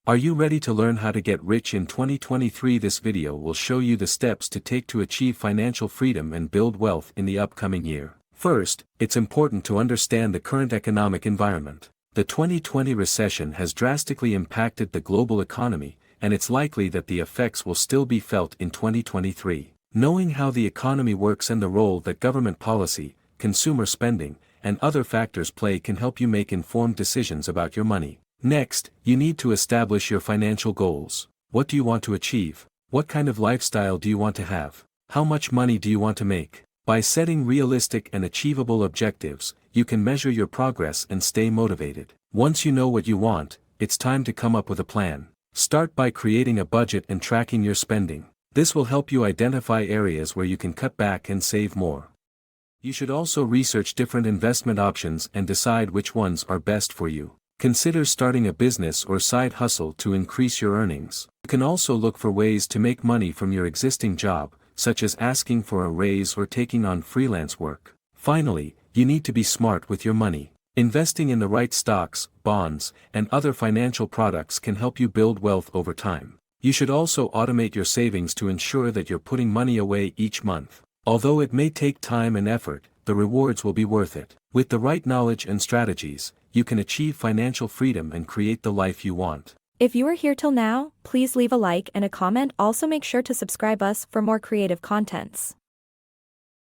Are you ready to learn how to get rich in 2023? This video will show you the steps to take to achieve financial freedom and build wealth in the upcoming year. First, it's important to understand the current economic environment. The 2020 recession has drastically impacted the global economy, and it's likely that the effects will still be felt in 2023. Knowing how the economy works and the role that government policy, consumer spending, and other factors play can help you make informed decisions about your money. Next, you need to establish your financial goals. What do you want to achieve? What kind of lifestyle do you want to have? How much money do you want to make? By setting realistic and achievable objectives, you can measure your progress and stay motivated. Once you know what you want, it's time to come up with a plan. Start by creating a budget and tracking your spending. This will help you identify areas where you can cut back and save more. You should also research different investment options and decide which ones are best for you. Consider starting a business or side hustle to increase your earnings. You can also look for ways to make money from your existing job, such as asking for a raise or taking on freelance work. Finally, you need to be smart with your money. Investing in the right stocks, bonds, and other financial products can help you build wealth over time. You should also automate your savings to ensure that you're putting money away each month. Although it may take time and effort, the rewards will be worth it. With the right knowledge and strategies, you can achieve financial freedom and create the life you want. If you are here till now, please leave a like and a comment. Also make sure to subscribe us for more creative contents.